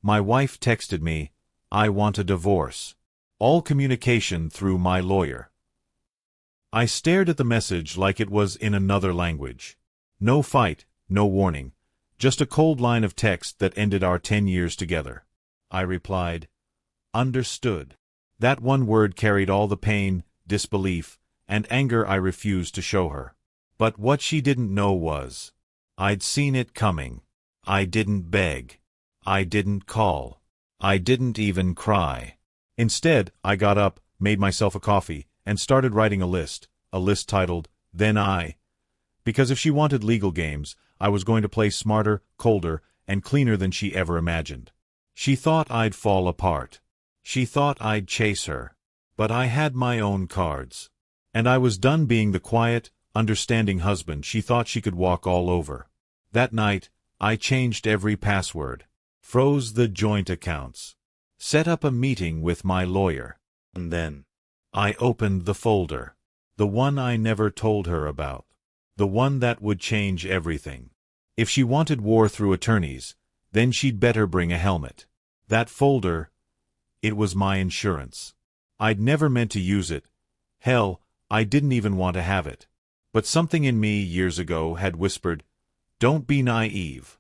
My wife texted me, "I want a divorce." All communication through my lawyer. I stared at the message like it was in another language. No fight, no warning, just a cold line of text that ended our 10 years together. I replied, "Understood." That one word carried all the pain, disbelief, and anger I refused to show her. But what she didn't know was, I'd seen it coming. I didn't beg. I didn't call. I didn't even cry. Instead, I got up, made myself a coffee, and started writing a list titled, "Then I." Because if she wanted legal games, I was going to play smarter, colder, and cleaner than she ever imagined. She thought I'd fall apart. She thought I'd chase her. But I had my own cards. And I was done being the quiet, understanding husband she thought she could walk all over. That night, I changed every password, froze the joint accounts, set up a meeting with my lawyer, and then I opened the folder, the one I never told her about, the one that would change everything. If she wanted war through attorneys, then she'd better bring a helmet. That folder, it was my insurance. I'd never meant to use it. Hell, I didn't even want to have it. But something in me years ago had whispered, "Don't be naive."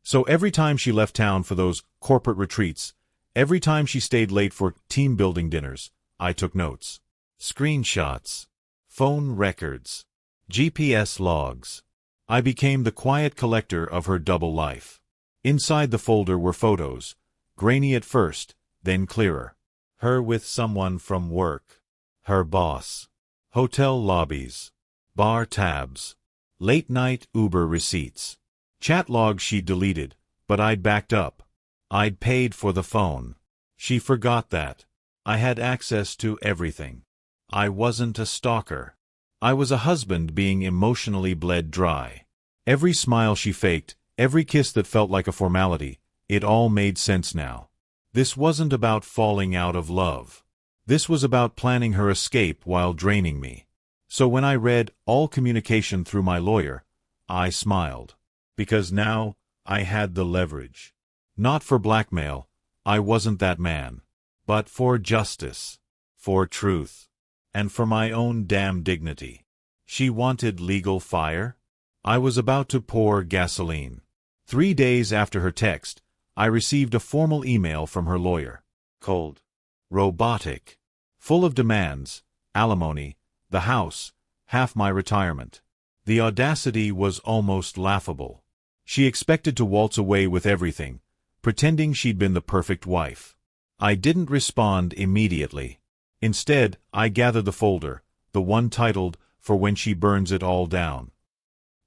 So every time she left town for those corporate retreats, every time she stayed late for team-building dinners, I took notes. Screenshots, phone records, GPS logs. I became the quiet collector of her double life. Inside the folder were photos, grainy at first, then clearer. Her with someone from work, her boss, hotel lobbies, bar tabs, late-night Uber receipts. Chat logs she'd deleted, but I'd backed up. I'd paid for the phone. She forgot that. I had access to everything. I wasn't a stalker. I was a husband being emotionally bled dry. Every smile she faked, every kiss that felt like a formality, it all made sense now. This wasn't about falling out of love. This was about planning her escape while draining me. So when I read all communication through my lawyer, I smiled. Because now, I had the leverage. Not for blackmail, I wasn't that man. But for justice, for truth, and for my own damn dignity. She wanted legal fire? I was about to pour gasoline. 3 days after her text, I received a formal email from her lawyer. Cold. Robotic. Full of demands, alimony, the house, half my retirement. The audacity was almost laughable. She expected to waltz away with everything, pretending she'd been the perfect wife. I didn't respond immediately. Instead, I gathered the folder, the one titled, "For When She Burns It All Down."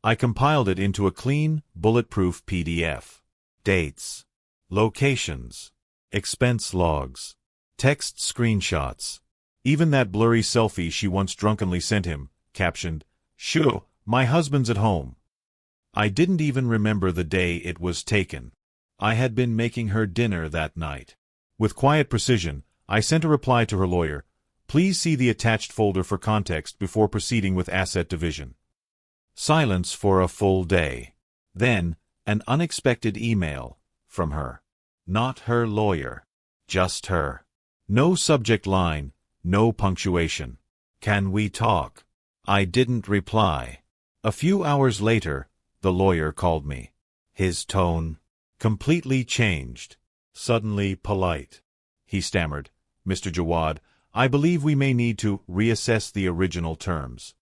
I compiled it into a clean, bulletproof PDF. Dates, locations, expense logs, text screenshots. Even that blurry selfie she once drunkenly sent him, captioned, "Shoo, my husband's at home." I didn't even remember the day it was taken. I had been making her dinner that night. With quiet precision, I sent a reply to her lawyer, "Please see the attached folder for context before proceeding with asset division." Silence for a full day. Then, an unexpected email from her. Not her lawyer. Just her. No subject line, no punctuation. "Can we talk?" I didn't reply. A few hours later, the lawyer called me. His tone completely changed. Suddenly polite. He stammered, "Mr. Jawad, I believe we may need to reassess the original terms."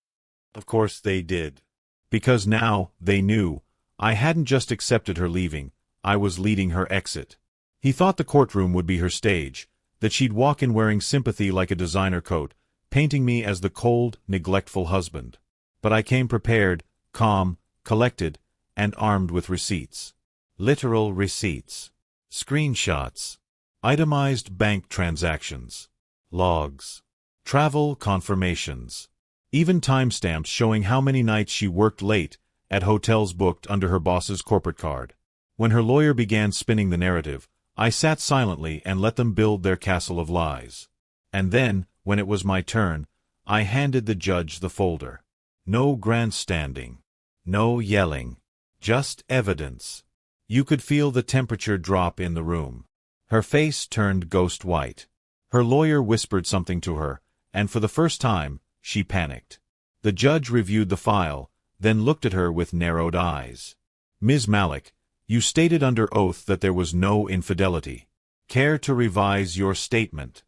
Of course they did. Because now, they knew, I hadn't just accepted her leaving, I was leading her exit. He thought the courtroom would be her stage, that she'd walk in wearing sympathy like a designer coat, painting me as the cold, neglectful husband. But I came prepared, calm, collected, and armed with receipts. Literal receipts. Screenshots. Itemized bank transactions. Logs. Travel confirmations. Even timestamps showing how many nights she worked late at hotels booked under her boss's corporate card. When her lawyer began spinning the narrative, I sat silently and let them build their castle of lies. And then, when it was my turn, I handed the judge the folder. No grandstanding. No yelling. Just evidence. You could feel the temperature drop in the room. Her face turned ghost white. Her lawyer whispered something to her, and for the first time, she panicked. The judge reviewed the file, then looked at her with narrowed eyes. "Ms. Malik, you stated under oath that there was no infidelity. Care to revise your statement?"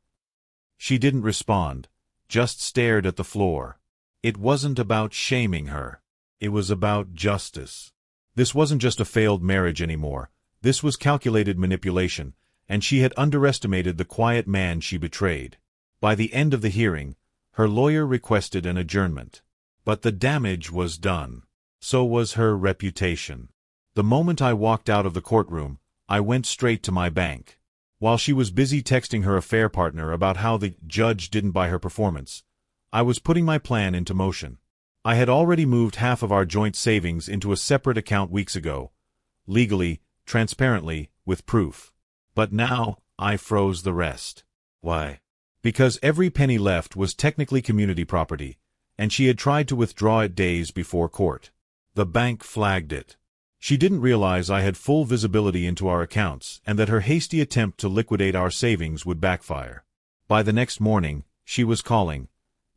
She didn't respond, just stared at the floor. It wasn't about shaming her. It was about justice. This wasn't just a failed marriage anymore. This was calculated manipulation, and she had underestimated the quiet man she betrayed. By the end of the hearing, her lawyer requested an adjournment. But the damage was done. So was her reputation. The moment I walked out of the courtroom, I went straight to my bank. While she was busy texting her affair partner about how the judge didn't buy her performance, I was putting my plan into motion. I had already moved half of our joint savings into a separate account weeks ago, legally, transparently, with proof. But now, I froze the rest. Why? Because every penny left was technically community property, and she had tried to withdraw it days before court. The bank flagged it. She didn't realize I had full visibility into our accounts and that her hasty attempt to liquidate our savings would backfire. By the next morning, she was calling.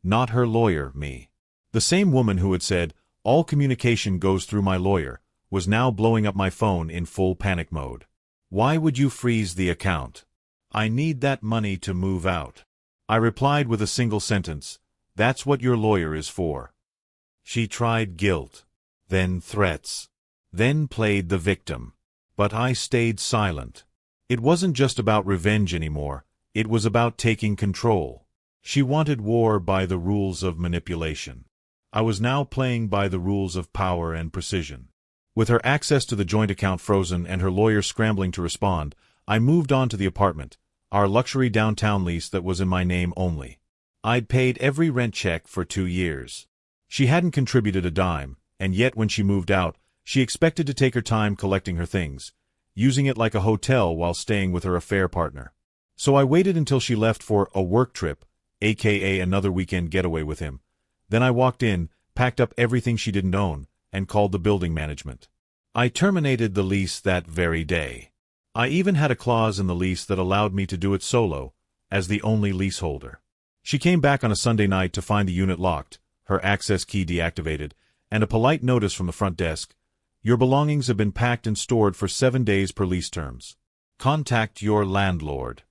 Not her lawyer, me. The same woman who had said, "All communication goes through my lawyer," was now blowing up my phone in full panic mode. "Why would you freeze the account?" "I need that money to move out." I replied with a single sentence. "That's what your lawyer is for." She tried guilt, then threats, then played the victim. But I stayed silent. It wasn't just about revenge anymore, it was about taking control. She wanted war by the rules of manipulation. I was now playing by the rules of power and precision. With her access to the joint account frozen and her lawyer scrambling to respond, I moved on to the apartment, our luxury downtown lease that was in my name only. I'd paid every rent check for 2 years. She hadn't contributed a dime, and yet when she moved out, she expected to take her time collecting her things, using it like a hotel while staying with her affair partner. So I waited until she left for a work trip, aka another weekend getaway with him. Then I walked in, packed up everything she didn't own, and called the building management. I terminated the lease that very day. I even had a clause in the lease that allowed me to do it solo, as the only leaseholder. She came back on a Sunday night to find the unit locked, her access key deactivated, and a polite notice from the front desk. "Your belongings have been packed and stored for 7 days per lease terms. Contact your landlord."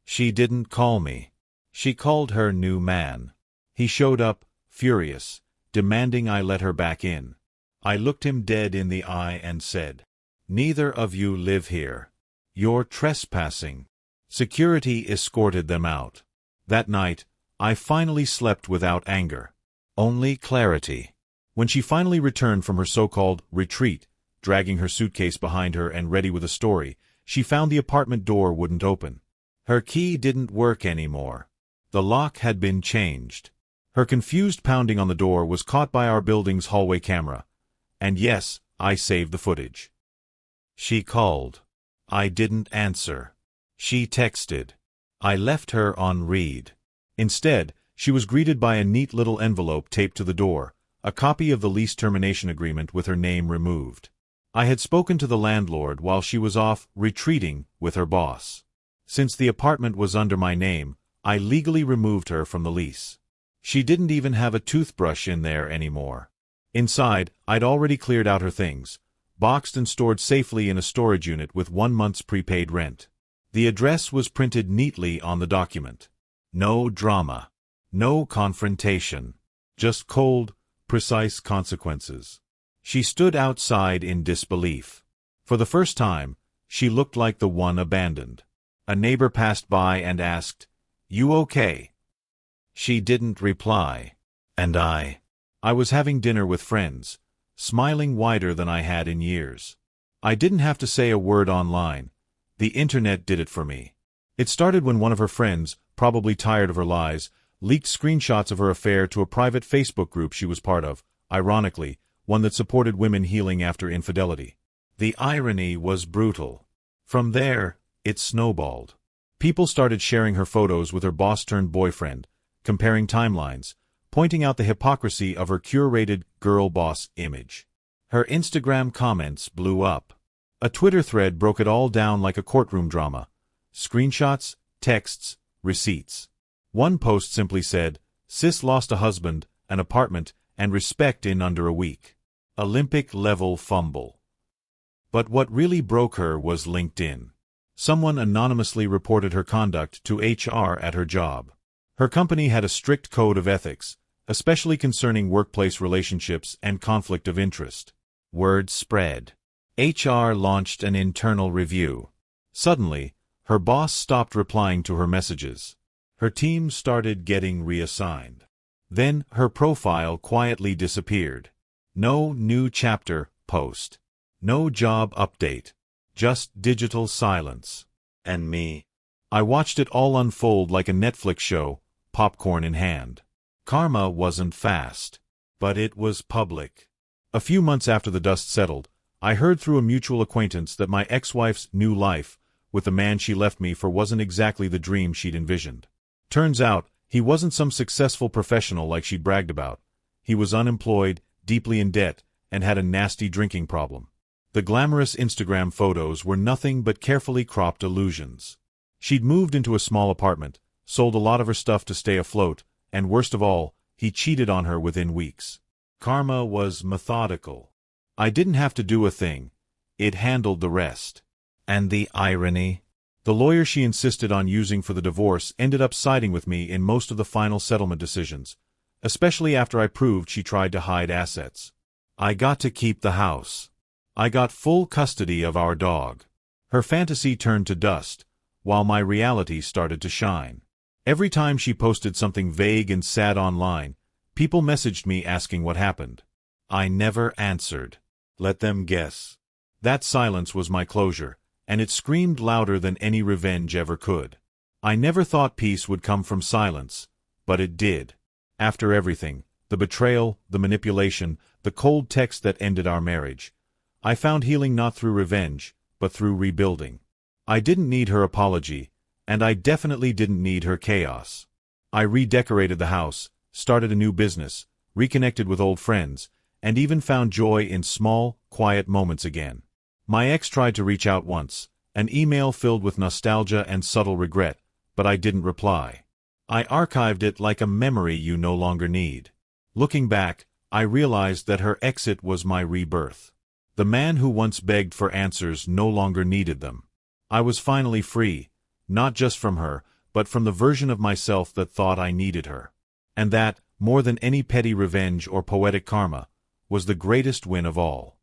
She didn't call me. She called her new man. He showed up, furious, demanding I let her back in. I looked him dead in the eye and said, "Neither of you live here. You're trespassing." Security escorted them out. That night, I finally slept without anger. Only clarity. When she finally returned from her so-called retreat, dragging her suitcase behind her and ready with a story, she found the apartment door wouldn't open. Her key didn't work anymore. The lock had been changed. Her confused pounding on the door was caught by our building's hallway camera. And yes, I saved the footage. She called. I didn't answer. She texted. I left her on read. Instead, she was greeted by a neat little envelope taped to the door, a copy of the lease termination agreement with her name removed. I had spoken to the landlord while she was off retreating with her boss. Since the apartment was under my name, I legally removed her from the lease. She didn't even have a toothbrush in there anymore. Inside, I'd already cleared out her things, boxed and stored safely in a storage unit with 1 month's prepaid rent. The address was printed neatly on the document. No drama. No confrontation. Just cold, precise consequences. She stood outside in disbelief. For the first time, she looked like the one abandoned. A neighbor passed by and asked, "You okay?" She didn't reply. And I was having dinner with friends, smiling wider than I had in years. I didn't have to say a word online. The internet did it for me. It started when one of her friends, probably tired of her lies, leaked screenshots of her affair to a private Facebook group she was part of, ironically, one that supported women healing after infidelity. The irony was brutal. From there, it snowballed. People started sharing her photos with her boss-turned-boyfriend, comparing timelines, pointing out the hypocrisy of her curated girl boss image. Her Instagram comments blew up. A Twitter thread broke it all down like a courtroom drama. screenshots, texts, receipts. One post simply said, "Sis lost a husband, an apartment, and respect in under a week. Olympic-level fumble." But what really broke her was LinkedIn. Someone anonymously reported her conduct to HR at her job. Her company had a strict code of ethics, especially concerning workplace relationships and conflict of interest. Word spread. HR launched an internal review. Suddenly, her boss stopped replying to her messages. Her team started getting reassigned. Then her profile quietly disappeared. No new chapter post. No job update. Just digital silence. And me. I watched it all unfold like a Netflix show, popcorn in hand. Karma wasn't fast. But it was public. A few months after the dust settled, I heard through a mutual acquaintance that my ex-wife's new life with the man she left me for wasn't exactly the dream she'd envisioned. Turns out, he wasn't some successful professional like she'd bragged about. He was unemployed, deeply in debt, and had a nasty drinking problem. The glamorous Instagram photos were nothing but carefully cropped illusions. She'd moved into a small apartment, sold a lot of her stuff to stay afloat, and worst of all, he cheated on her within weeks. Karma was methodical. I didn't have to do a thing. It handled the rest. And the irony? The lawyer she insisted on using for the divorce ended up siding with me in most of the final settlement decisions, especially after I proved she tried to hide assets. I got to keep the house. I got full custody of our dog. Her fantasy turned to dust, while my reality started to shine. Every time she posted something vague and sad online, people messaged me asking what happened. I never answered. Let them guess. That silence was my closure, and it screamed louder than any revenge ever could. I never thought peace would come from silence, but it did. After everything, the betrayal, the manipulation, the cold text that ended our marriage, I found healing not through revenge, but through rebuilding. I didn't need her apology, and I definitely didn't need her chaos. I redecorated the house, started a new business, reconnected with old friends, and even found joy in small, quiet moments again. My ex tried to reach out once, an email filled with nostalgia and subtle regret, but I didn't reply. I archived it like a memory you no longer need. Looking back, I realized that her exit was my rebirth. The man who once begged for answers no longer needed them. I was finally free, not just from her, but from the version of myself that thought I needed her. And that, more than any petty revenge or poetic karma, was the greatest win of all.